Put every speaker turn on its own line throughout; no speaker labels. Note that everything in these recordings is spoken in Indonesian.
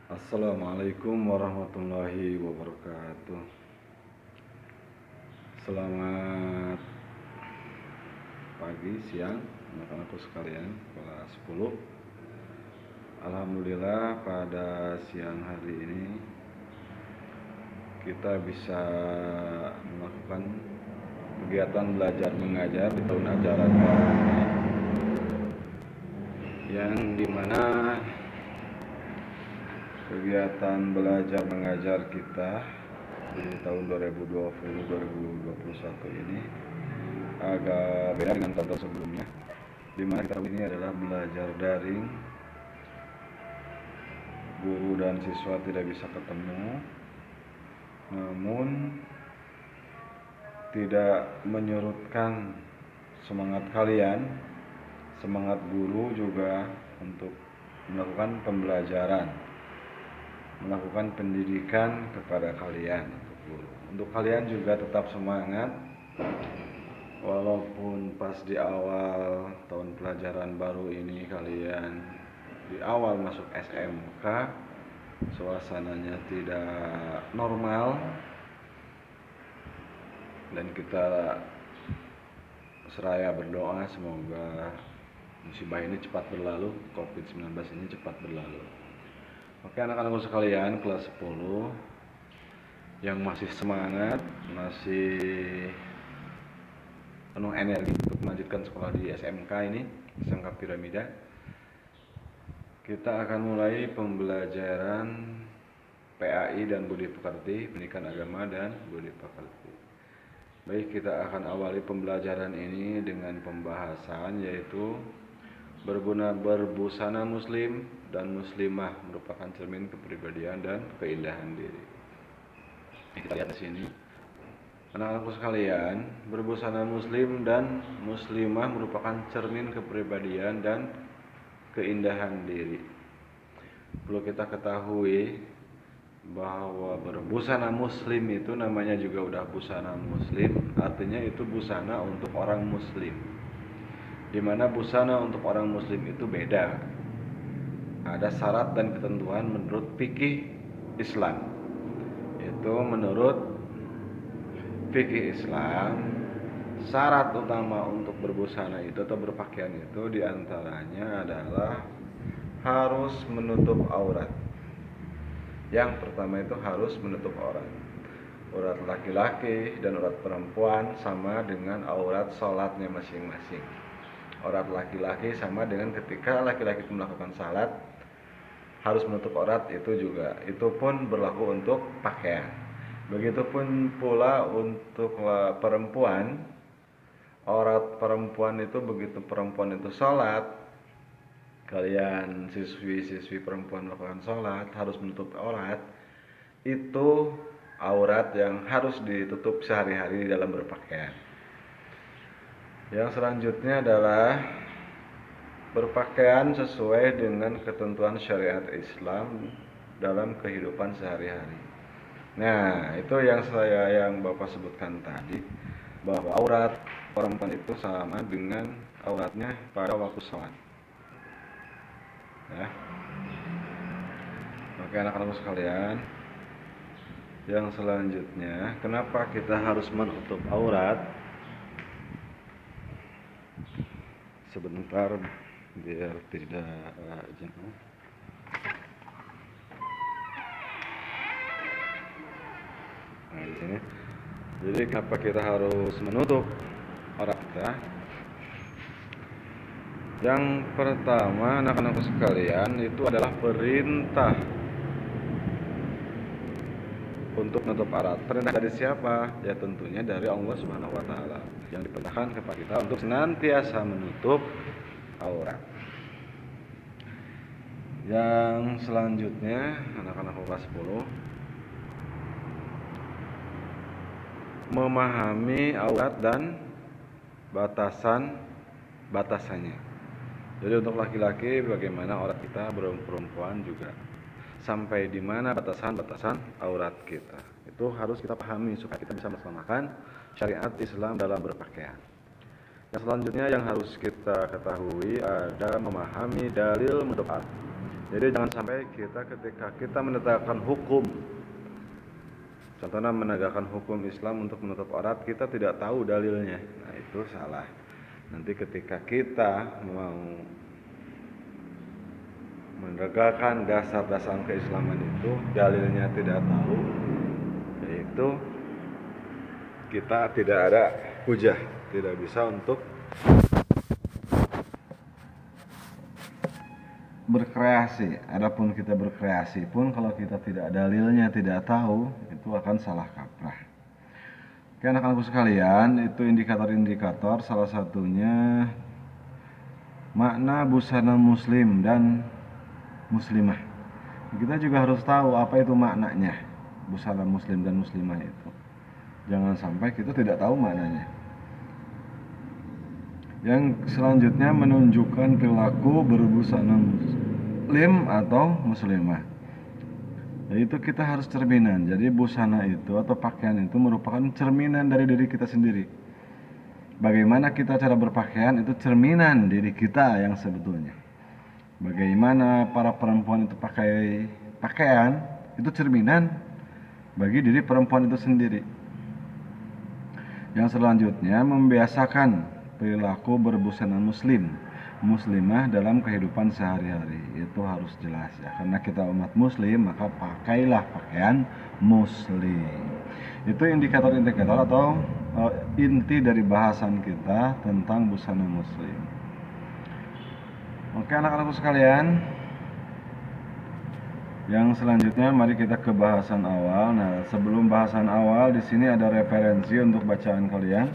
Assalamualaikum warahmatullahi wabarakatuh. Selamat pagi, siang, anak-anakku sekalian, kelas 10. Alhamdulillah pada siang hari ini kita bisa melakukan kegiatan belajar mengajar di tahun ajaran baru ini, yang dimana kegiatan belajar mengajar kita di tahun 2020-2021 ini agak beda dengan tahun sebelumnya, di mana kita ini adalah belajar daring. Guru dan siswa tidak bisa ketemu, namun tidak menyurutkan semangat kalian, semangat guru juga untuk melakukan pembelajaran, melakukan pendidikan kepada kalian. Untuk kalian juga tetap semangat, walaupun pas di awal tahun pelajaran baru ini kalian di awal masuk SMK suasananya tidak normal, dan kita seraya berdoa semoga musibah ini cepat berlalu, COVID-19 ini cepat berlalu. Oke anak-anakku sekalian kelas 10 yang masih semangat, masih penuh energi untuk melanjutkan sekolah di SMK ini, SMK Piramida, kita akan mulai pembelajaran PAI dan Budi Pekerti, Pendidikan Agama dan Budi Pekerti. Baik, kita akan awali pembelajaran ini dengan pembahasan yaitu berbusana muslim dan muslimah merupakan cermin kepribadian dan keindahan diri. Kita lihat di sini. Anak-anakku sekalian, berbusana muslim dan muslimah merupakan cermin kepribadian dan keindahan diri. Perlu kita ketahui bahwa berbusana muslim itu namanya juga udah busana muslim, artinya itu busana untuk orang muslim. Dimana busana untuk orang muslim itu beda. Ada syarat dan ketentuan menurut fikih Islam. Itu menurut fikih Islam, syarat utama untuk berbusana itu atau berpakaian itu diantaranya adalah harus menutup aurat. Yang pertama itu harus menutup aurat. Aurat laki-laki dan aurat perempuan sama dengan aurat sholatnya masing-masing. Aurat laki-laki sama dengan ketika laki-laki itu melakukan salat harus menutup aurat itu juga. Itu pun berlaku untuk pakaian. Begitupun pula untuk perempuan. Aurat perempuan itu begitu perempuan itu sholat, kalian siswi-siswi perempuan melakukan sholat harus menutup aurat. Itu aurat yang harus ditutup sehari-hari di dalam berpakaian. Yang selanjutnya adalah berpakaian sesuai dengan ketentuan syariat Islam dalam kehidupan sehari-hari. Nah, itu yang Bapak sebutkan tadi, bahwa aurat perempuan itu sama dengan auratnya pada waktu sholat. Ya. Oke anak-anak sekalian, yang selanjutnya, kenapa kita harus menutup aurat? Sebentar biar tidak jenuh. Nah, di sini. Jadi kenapa kita harus menutup aurat kita? Yang pertama anak-anakku sekalian, itu adalah perintah untuk menutup aurat. Perintah dari siapa? Ya tentunya dari Allah Subhanahu wa taala, yang diperintahkan kepada kita untuk senantiasa menutup aurat. Yang selanjutnya anak-anak kelas 10, memahami aurat dan batasannya. Jadi untuk laki-laki bagaimana aurat kita, perempuan juga sampai di mana batasan aurat kita. Itu harus kita pahami supaya kita bisa melaksanakan syariat Islam dalam berpakaian. Yang selanjutnya yang harus kita ketahui ada memahami dalil menutup aurat. Jadi jangan sampai ketika kita menegakkan hukum, contohnya menegakkan hukum Islam untuk menutup aurat, kita tidak tahu dalilnya. Nah, itu salah. Nanti ketika kita mau menegakkan dasar-dasar keislaman itu, dalilnya tidak tahu, yaitu kita tidak ada hujah, tidak bisa untuk berkreasi. Adapun kita berkreasi pun kalau kita tidak dalilnya, tidak tahu, itu akan salah kaprah. Oke anak-anakku sekalian, itu indikator-indikator, salah satunya makna busana muslim dan muslimah. Kita juga harus tahu apa itu maknanya busana muslim dan muslimah itu. Jangan sampai kita tidak tahu maknanya. Yang selanjutnya menunjukkan perilaku berbusana muslim atau muslimah. Yaitu kita harus cerminan. Jadi busana itu atau pakaian itu merupakan cerminan dari diri kita sendiri. Bagaimana kita cara berpakaian itu cerminan diri kita yang sebetulnya. Bagaimana para perempuan itu pakai pakaian itu cerminan bagi diri perempuan itu sendiri. Yang selanjutnya membiasakan perilaku berbusana muslimah dalam kehidupan sehari-hari. Itu harus jelas ya, karena kita umat muslim maka pakailah pakaian muslim. Itu indikator-indikator atau inti dari bahasan kita tentang busana muslim. Oke anak-anakku sekalian, yang selanjutnya mari kita ke bahasan awal. Nah, sebelum bahasan awal di sini ada referensi untuk bacaan kalian.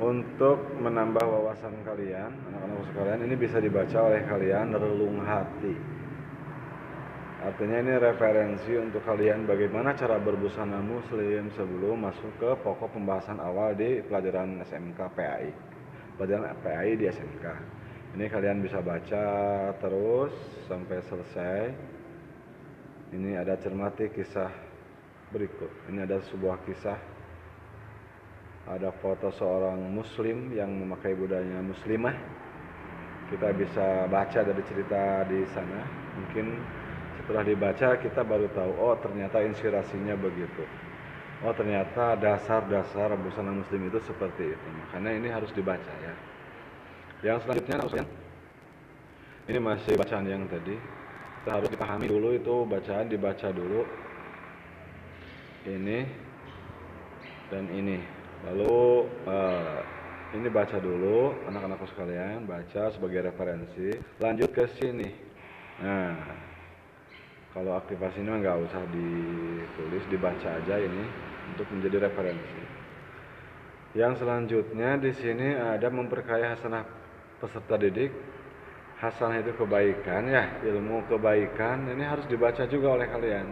Untuk menambah wawasan kalian, anak-anak sekalian, ini bisa dibaca oleh kalian relung hati. Artinya ini referensi untuk kalian bagaimana cara berbusana muslim sebelum masuk ke pokok pembahasan awal di pelajaran SMK PAI. Pelajaran PAI di SMK. Ini kalian bisa baca terus sampai selesai. Ini ada cermati kisah berikut. Ini ada sebuah kisah, ada foto seorang muslim yang memakai budaya muslimah. Kita bisa baca dari cerita di sana. Mungkin setelah dibaca kita baru tahu, oh ternyata inspirasinya begitu. Oh ternyata dasar-dasar busana muslim itu seperti itu. Makanya ini harus dibaca ya. Yang selanjutnya, ini masih bacaan yang tadi. Kita harus dipahami dulu itu bacaan, dibaca dulu. Ini dan ini. Lalu ini baca dulu, anak-anakku sekalian, baca sebagai referensi. Lanjut ke sini. Nah, kalau aktivasinya nggak usah ditulis, dibaca aja ini untuk menjadi referensi. Yang selanjutnya di sini ada memperkaya hasanah peserta didik. Hasanah itu kebaikan ya, ilmu kebaikan. Ini harus dibaca juga oleh kalian.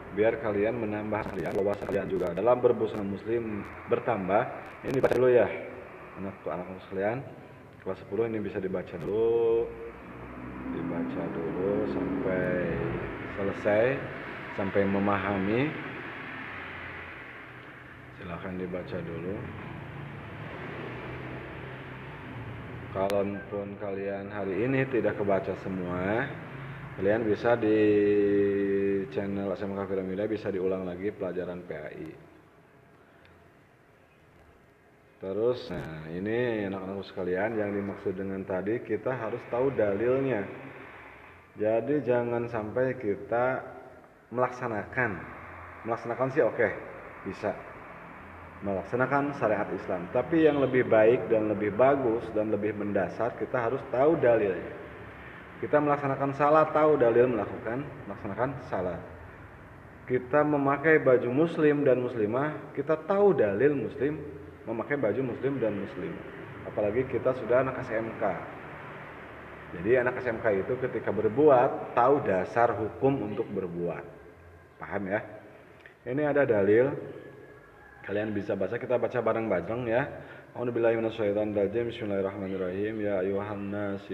Biar kalian menambah wawasan kalian juga dalam berbusana muslim bertambah. Ini dibaca dulu ya anak-anak sekalian, kelas 10 ini bisa dibaca dulu sampai selesai, sampai memahami. Silahkan dibaca dulu. Kalaupun kalian hari ini tidak kebaca semua, kalian bisa di channel SMK Firdaus bisa diulang lagi pelajaran PAI. Terus, nah ini anak-anak sekalian yang dimaksud dengan tadi kita harus tahu dalilnya. Jadi jangan sampai kita melaksanakan sih oke, bisa melaksanakan syariat Islam. Tapi yang lebih baik dan lebih bagus dan lebih mendasar kita harus tahu dalilnya. Kita melaksanakan salah, tahu dalil melaksanakan salah. Kita memakai baju muslim dan muslimah, kita tahu dalil muslim memakai baju muslim dan muslimah. Apalagi kita sudah anak SMK. Jadi anak SMK itu ketika berbuat tahu dasar hukum untuk berbuat. Paham ya? Ini ada dalil. Kalian bisa baca, kita baca bareng-bareng ya. A'udzubillahi minasyaitonirrajim. Bismillahirrahmanirrahim. Ya ayuhan nas.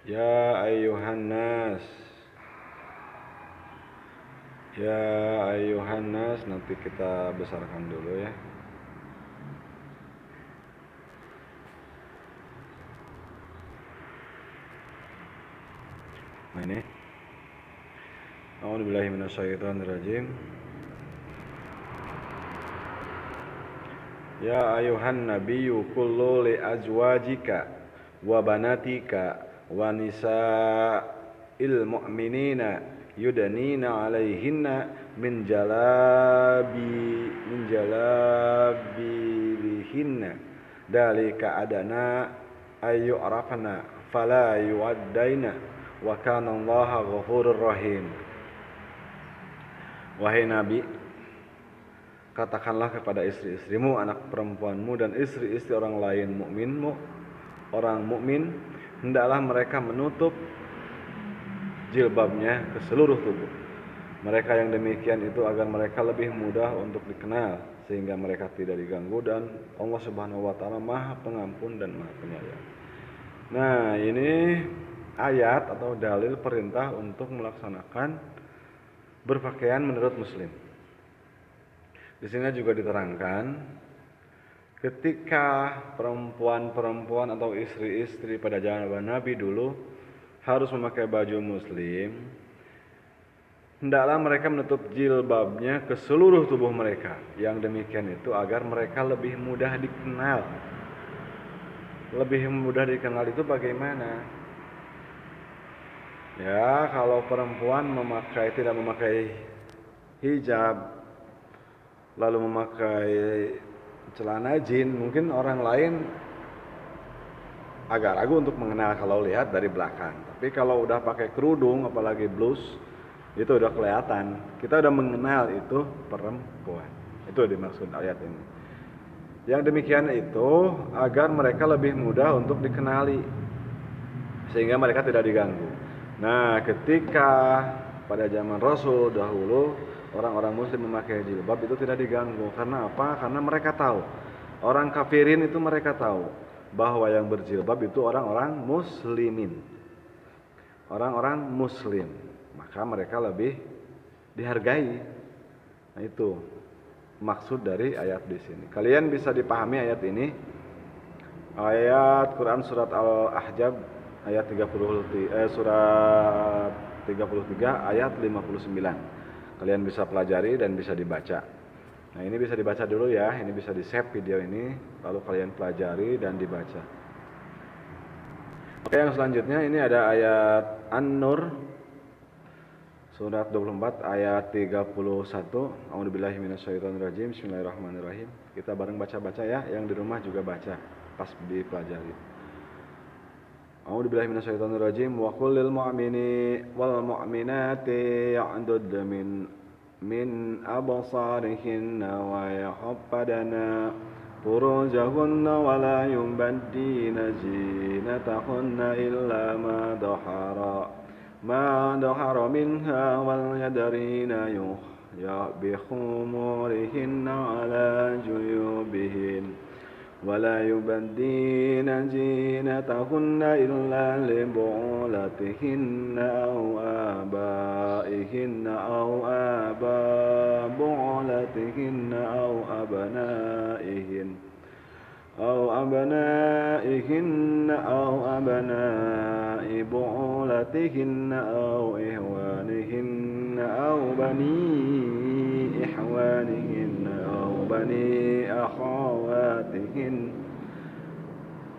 Ya ayuhan nas. Ya ayuhan nas, nanti kita besarkan dulu ya. Nah ini. A'udzubillahi minasyaitonirrajim. Ya ayuhan nabiyyu qul li azwajika wa banatika wa nisa'il mu'minina yudnina 'alaihinna min jalabibihinna dalika adana ayyurafna fala yu'addaina wa kana Allaha ghafurur rahim. Wahai Nabi, katakanlah kepada istri-istrimu, anak perempuanmu dan istri-istri orang lain orang mukmin, hendaklah mereka menutup jilbabnya ke seluruh tubuh. Mereka yang demikian itu agar mereka lebih mudah untuk dikenal, sehingga mereka tidak diganggu, dan Allah Subhanahu wa taala Maha Pengampun dan Maha Penyayang. Nah, ini ayat atau dalil perintah untuk melaksanakan berpakaian menurut muslim. Di sini juga diterangkan ketika perempuan-perempuan atau istri-istri pada zaman Nabi dulu harus memakai baju muslim, hendaklah mereka menutup jilbabnya ke seluruh tubuh mereka. Yang demikian itu agar mereka lebih mudah dikenal. Lebih mudah dikenal itu bagaimana? Ya, kalau perempuan tidak memakai hijab, lalu memakai celana jin, mungkin orang lain agak ragu untuk mengenal kalau lihat dari belakang. Tapi kalau udah pakai kerudung, apalagi blus, itu udah kelihatan. Kita udah mengenal itu perempuan. Itu dimaksud ayat ini. Yang demikian itu agar mereka lebih mudah untuk dikenali, sehingga mereka tidak diganggu. Nah, ketika pada zaman Rasul dahulu orang-orang muslim memakai jilbab itu tidak diganggu. Karena apa? Karena mereka tahu, orang kafirin itu mereka tahu bahwa yang berjilbab itu orang-orang muslimin, orang-orang muslim, maka mereka lebih dihargai. Nah, itu maksud dari ayat di sini. Kalian bisa dipahami ayat ini, ayat Quran surat Al-Ahzab ayat 33 ayat 59. Kalian bisa pelajari dan bisa dibaca. Nah, ini bisa dibaca dulu ya, ini bisa di-save video ini, lalu kalian pelajari dan dibaca. Oke, yang selanjutnya ini ada ayat An-Nur surat 24 ayat 31. A'udzubillahi minasyaitonirrajim. Bismillahirrahmanirrahim. Kita bareng baca-baca ya, yang di rumah juga baca pas dipelajari. A'udzubillahi minasyaitonirrajim. Wa qul lil mu'mini wal mu'minati ya'dudna min absarihinna wa yahfaddana furujahunna wa la yubaddina zinatahunna illa ma dahara minha wal yadrina bi khumurihinna ala juyubihin ولا يبدين زينتهن إلا لبعولتهن أو آبائهن أو آباء بعولتهن أو أبنائهن أو أبناء بعولتهن أو إخوانهن أو بني إخوانهن أو بني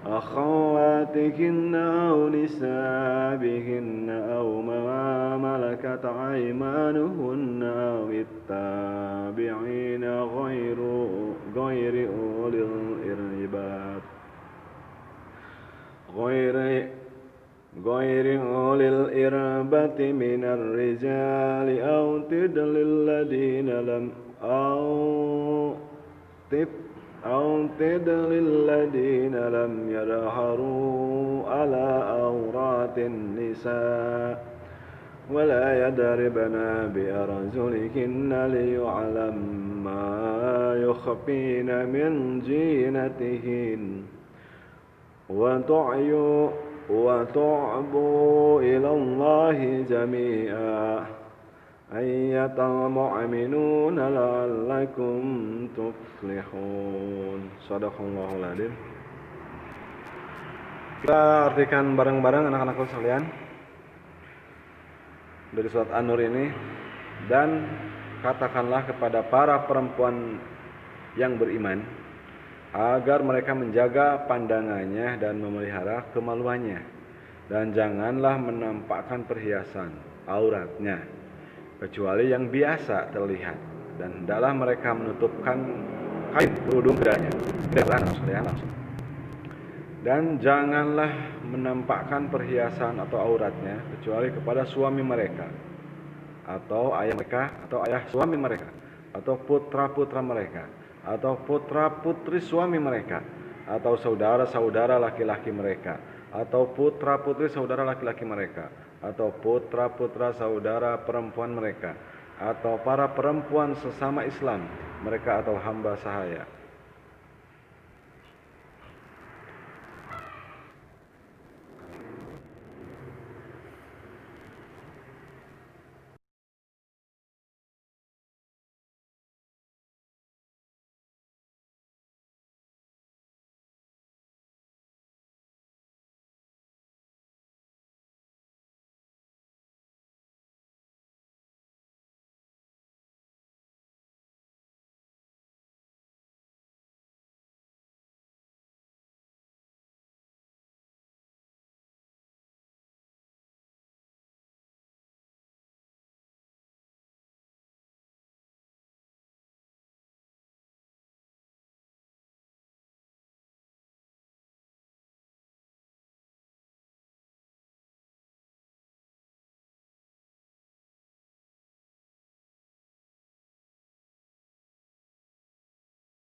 أخواتهن أو نسابهن أو ما ملكت أيمانهن أو التابعين غير أولي الإربات من الرجال أو تدل الذين لم يظهروا على عورات النساء ولا يضربن بأرجلهن ليعلم ما يخفين من زينتهن وتعبوا إلى الله جميعا أيها المؤمنون لعلكم tuflihun. Shadaqallahul adzim. Kita artikan bareng-bareng anak-anakku sekalian. dari surat An-Nur ini, dan katakanlah kepada para perempuan yang beriman agar mereka menjaga pandangannya dan memelihara kemaluannya, dan janganlah menampakkan perhiasan auratnya kecuali yang biasa terlihat, dan hendaklah mereka menutupkan kain kerudung kedanya, langsung. Dan janganlah menampakkan perhiasan atau auratnya kecuali kepada suami mereka, atau ayah mereka, atau ayah suami mereka, atau putra-putra mereka, atau putra-putri suami mereka, atau saudara-saudara laki-laki mereka, atau putra-putri saudara laki-laki mereka, atau putra-putra saudara perempuan mereka, atau para perempuan sesama Islam mereka, atau hamba sahaya.